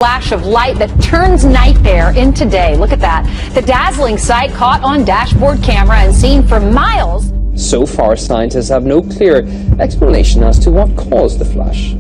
flash of light that turns night there into day. Look at that. The dazzling sight caught on dashboard camera and seen for miles. So far, scientists have no clear explanation as to what caused the flash.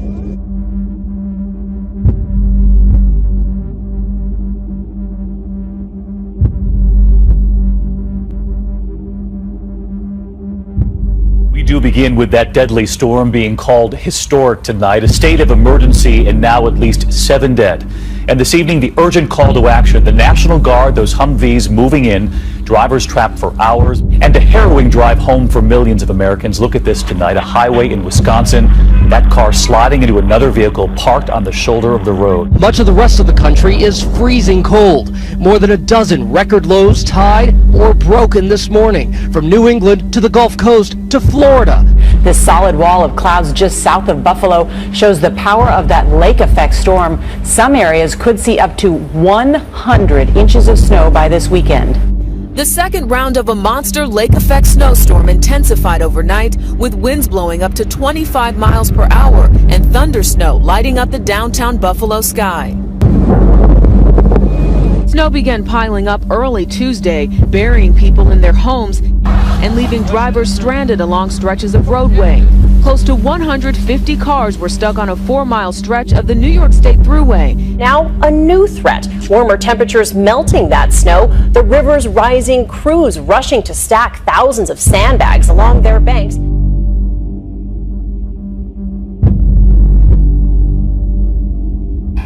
We do begin with that deadly storm being called historic tonight, a state of emergency and now at least 7 dead. And this evening, the urgent call to action, the National Guard, those Humvees moving in, drivers trapped for hours, and a harrowing drive home for millions of Americans. Look at this tonight, a highway in Wisconsin, that car sliding into another vehicle parked on the shoulder of the road. Much of the rest of the country is freezing cold. More than a dozen record lows tied or broken this morning, from New England to the Gulf Coast to Florida. This solid wall of clouds just south of Buffalo shows the power of that lake effect storm. Some areas could see up to 100 inches of snow by this weekend. The second round of a monster lake effect snowstorm intensified overnight, with winds blowing up to 25 miles per hour and thunder snow lighting up the downtown Buffalo sky. Snow began piling up early Tuesday, burying people in their homes and leaving drivers stranded along stretches of roadway. Close to 150 cars were stuck on a 4-mile stretch of the New York State Thruway. Now a new threat. Warmer temperatures melting that snow, the rivers rising, crews rushing to stack thousands of sandbags along their banks.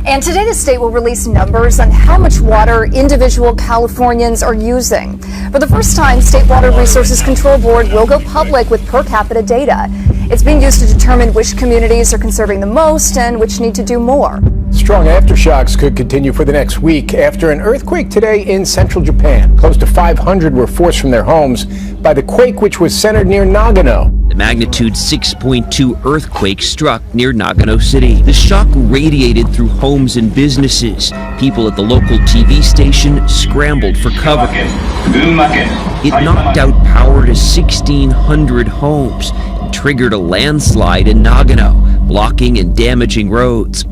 And today the state will release numbers on how much water individual Californians are using. For the first time, State Water Resources Control Board will go public with per capita data. It's being used to determine which communities are conserving the most and which need to do more. Strong aftershocks could continue for the next week after an earthquake today in central Japan. Close to 500 were forced from their homes by the quake, which was centered near Nagano. The magnitude 6.2 earthquake struck near Nagano City. The shock radiated through homes and businesses. People at the local TV station scrambled for cover. It knocked out power to 1,600 homes and triggered a landslide in Nagano, blocking and damaging roads.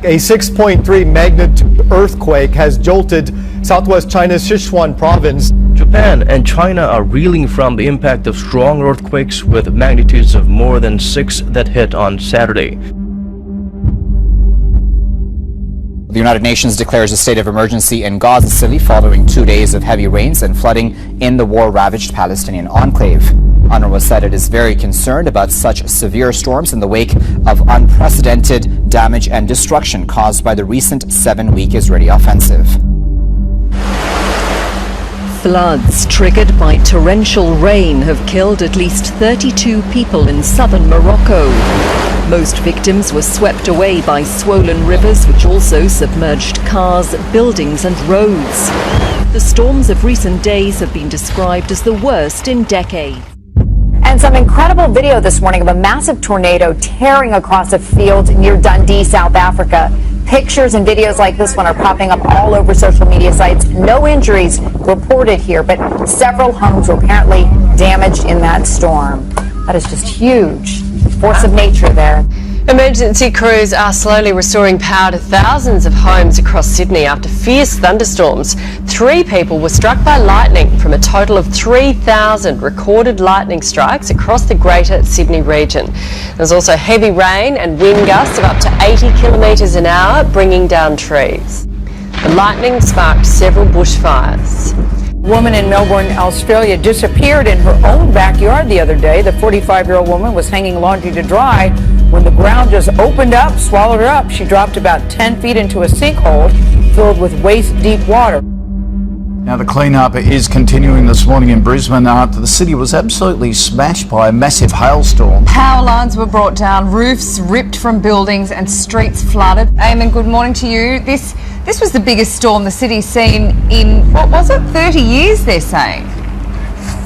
A 6.3 magnitude earthquake has jolted southwest China's Sichuan province. Japan and China are reeling from the impact of strong earthquakes with magnitudes of more than 6 that hit on Saturday. The United Nations declares a state of emergency in Gaza City following 2 days of heavy rains and flooding in the war-ravaged Palestinian enclave. UNRWA said it is very concerned about such severe storms in the wake of unprecedented damage and destruction caused by the recent 7-week Israeli offensive. Floods triggered by torrential rain have killed at least 32 people in southern Morocco. Most victims were swept away by swollen rivers, which also submerged cars, buildings and roads. The storms of recent days have been described as the worst in decades. And some incredible video this morning of a massive tornado tearing across a field near Dundee, South Africa. Pictures and videos like this one are popping up all over social media sites. No injuries reported here, but several homes were apparently damaged in that storm. That is just huge. Force of nature there. Emergency crews are slowly restoring power to thousands of homes across Sydney after fierce thunderstorms. 3 people were struck by lightning from a total of 3,000 recorded lightning strikes across the Greater Sydney region. There's also heavy rain and wind gusts of up to 80 kilometres an hour, bringing down trees. The lightning sparked several bushfires. A woman in Melbourne, Australia disappeared in her own backyard the other day. The 45-year-old woman was hanging laundry to dry when the ground just opened up, swallowed her up. She dropped about 10 feet into a sinkhole filled with waist-deep water. Now the clean-up is continuing this morning in Brisbane after the city was absolutely smashed by a massive hailstorm. Power lines were brought down, roofs ripped from buildings and streets flooded. Eamon, good morning to you. This was the biggest storm the city's seen in, what was it, 30 years, they're saying?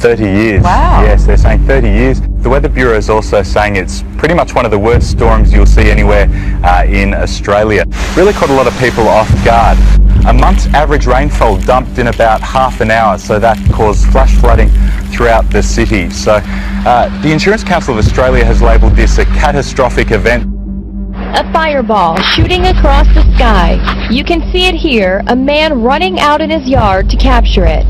30 years. Wow. Yes, they're saying 30 years. The Weather Bureau is also saying it's pretty much one of the worst storms you'll see anywhere in Australia. Really caught a lot of people off guard. A month's average rainfall dumped in about half an hour, so that caused flash flooding throughout the city. So the Insurance Council of Australia has labelled this a catastrophic event. A fireball shooting across the sky. You can see it here, a man running out in his yard to capture it.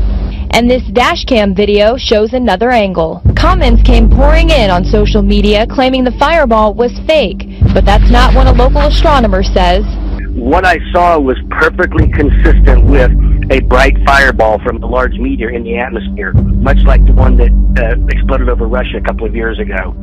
And this dashcam video shows another angle. Comments came pouring in on social media claiming the fireball was fake, but that's not what a local astronomer says. What I saw was perfectly consistent with a bright fireball from a large meteor in the atmosphere, much like the one that exploded over Russia a couple of years ago.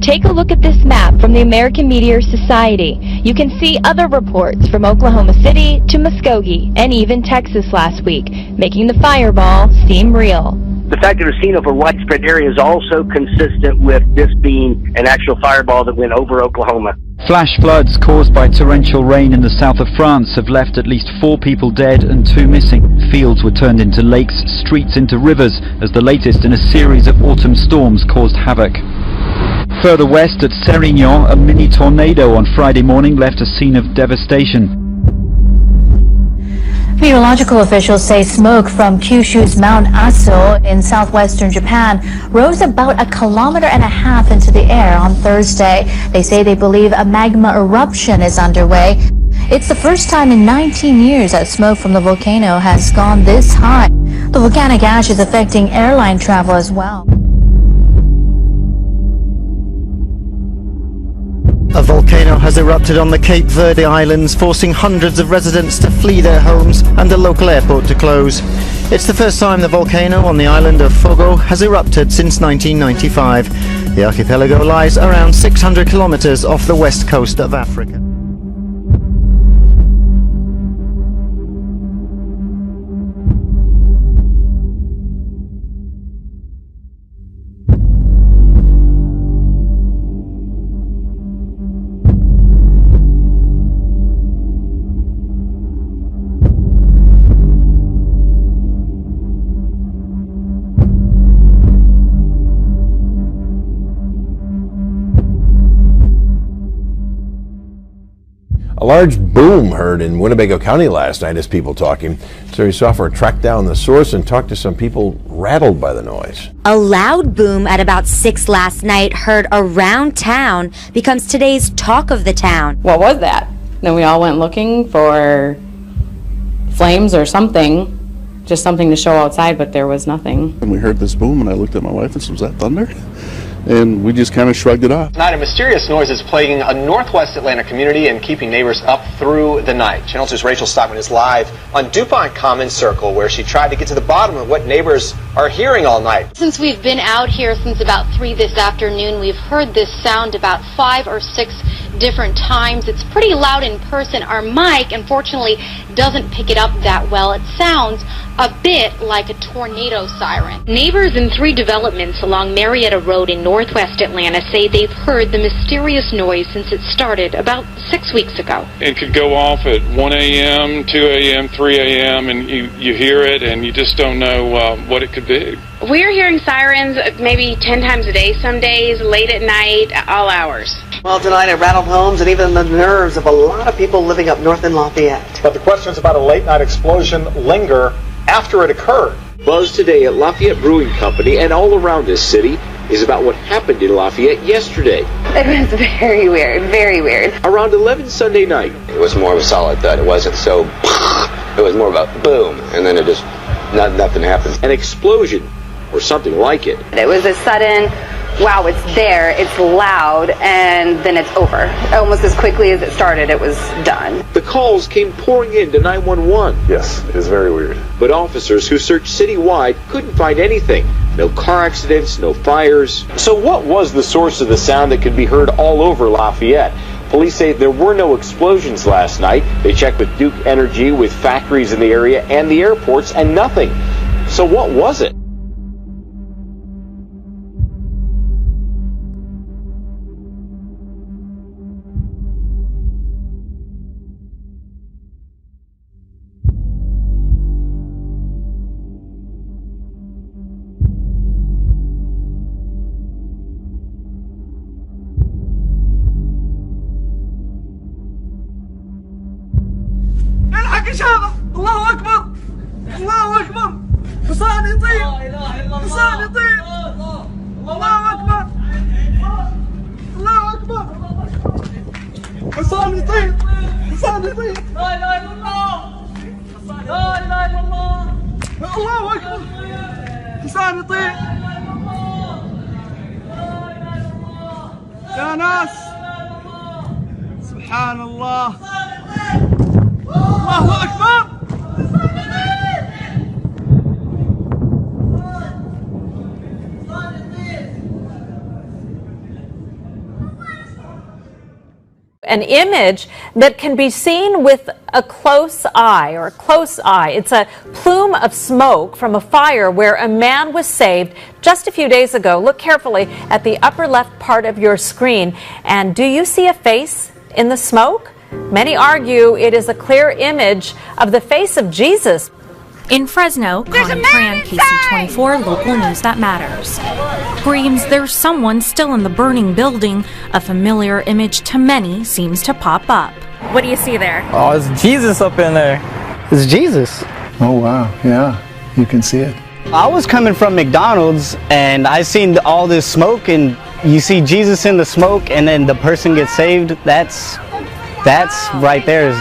Take a look at this map from the American Meteor Society. You can see other reports from Oklahoma City to Muskogee and even Texas last week, making the fireball seem real. The fact that it was seen over widespread areas is also consistent with this being an actual fireball that went over Oklahoma. Flash floods caused by torrential rain in the south of France have left at least 4 people dead and 2 missing. Fields were turned into lakes, streets into rivers, as the latest in a series of autumn storms caused havoc. Further west at Sérignan, a mini tornado on Friday morning left a scene of devastation. Meteorological officials say smoke from Kyushu's Mount Aso in southwestern Japan rose about 1.5 kilometers into the air on Thursday. They say they believe a magma eruption is underway. It's the first time in 19 years that smoke from the volcano has gone this high. The volcanic ash is affecting airline travel as well. A volcano has erupted on the Cape Verde Islands, forcing hundreds of residents to flee their homes and the local airport to close. It's the first time the volcano on the island of Fogo has erupted since 1995. The archipelago lies around 600 kilometers off the west coast of Africa. A large boom heard in Winnebago County last night as people talking. Siri Software tracked down the source and talked to some people rattled by the noise. A loud boom at about 6 last night heard around town becomes today's talk of the town. What was that? Then we all went looking for flames or something, just something to show outside, but there was nothing. And we heard this boom and I looked at my wife and said, was that thunder? And we just kind of shrugged it off. Tonight, a mysterious noise is plaguing a northwest Atlanta community and keeping neighbors up through the night. Channel 2's Rachel Stockman is live on DuPont Commons Circle, where she tried to get to the bottom of what neighbors are hearing all night. Since we've been out here since about 3 this afternoon, we've heard this sound about 5 or 6 different times. It's pretty loud in person. Our mic, unfortunately, doesn't pick it up that well. It sounds a bit like a tornado siren. Neighbors in 3 developments along Marietta Road in northwest Atlanta say they've heard the mysterious noise since it started about 6 weeks ago. It could go off at 1 a.m., 2 a.m., 3 a.m., and you hear it and you just don't know what it could be. We're hearing sirens maybe 10 times a day some days, late at night, all hours. Well, tonight it rattled homes and even the nerves of a lot of people living up north in Lafayette. But the questions about a late-night explosion linger after it occurred. Buzz today at Lafayette Brewing Company and all around this city is about what happened in Lafayette yesterday. It was very weird, very weird. Around 11 Sunday night. It was more of a solid thud. It wasn't so... It was more of a boom, and then it just... nothing happened. An explosion, or something like it. It was a sudden, wow, it's there, it's loud, and then it's over. Almost as quickly as it started, it was done. The calls came pouring in to 911. Yes, it was very weird. But officers who searched citywide couldn't find anything. No car accidents, no fires. So what was the source of the sound that could be heard all over Lafayette? Police say there were no explosions last night. They checked with Duke Energy, with factories in the area, and the airports, and nothing. So what was it? الله أكبر الله أكبر حصان يطير حصان يطير يا ناس سبحان الله الله أكبر. An image that can be seen with a close eye or a close eye. It's a plume of smoke from a fire where a man was saved just a few days ago. Look carefully at the upper left part of your screen. And do you see a face in the smoke? Many argue it is a clear image of the face of Jesus. In Fresno, Connie Tran, KC24, local news that matters. Screams there's someone still in the burning building. A familiar image to many seems to pop up. What do you see there? Oh, it's Jesus up in there. It's Jesus. Oh, wow. Yeah, you can see it. I was coming from McDonald's and I seen all this smoke, and you see Jesus in the smoke and then the person gets saved. That's right there.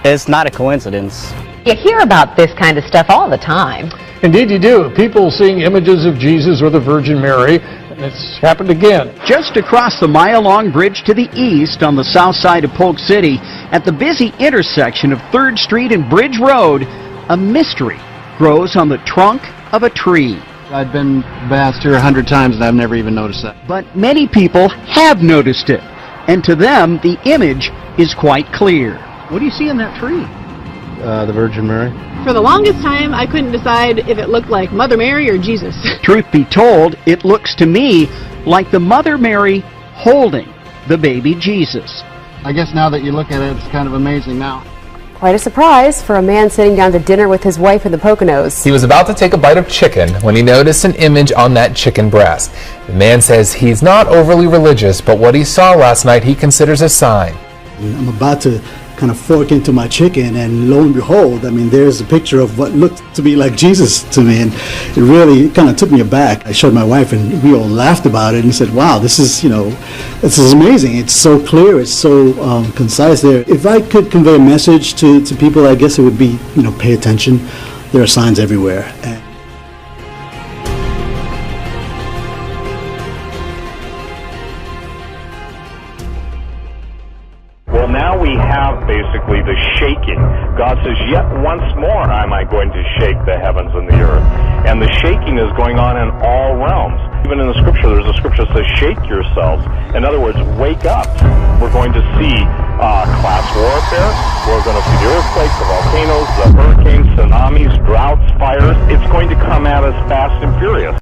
It's not a coincidence. You hear about this kind of stuff all the time. Indeed you do. People seeing images of Jesus or the Virgin Mary, and it's happened again. Just across the mile-long bridge to the east on the south side of Polk City, at the busy intersection of 3rd Street and Bridge Road, a mystery grows on the trunk of a tree. I've been past here 100 times and I've never even noticed that. But many people have noticed it, and to them the image is quite clear. What do you see in that tree? The Virgin Mary. For the longest time, I couldn't decide if it looked like Mother Mary or Jesus. Truth be told, it looks to me like the Mother Mary holding the baby Jesus. I guess now that you look at it, it's kind of amazing now. Quite a surprise for a man sitting down to dinner with his wife in the Poconos. He was about to take a bite of chicken when he noticed an image on that chicken breast. The man says he's not overly religious, but what he saw last night he considers a sign. I'm about to kind of fork into my chicken, and lo and behold, I mean, there's a picture of what looked to be like Jesus to me, and it really kind of took me aback. I showed my wife, and we all laughed about it and said, wow, this is amazing. It's so clear, it's so concise there. If I could convey a message to people, I guess it would be, pay attention. There are signs everywhere. Well, now we have basically the shaking. God says, yet once more am I going to shake the heavens and the earth. And the shaking is going on in all realms. Even in the scripture, there's a scripture that says, shake yourselves. In other words, wake up. We're going to see class warfare. We're going to see the earthquakes, the volcanoes, the hurricanes.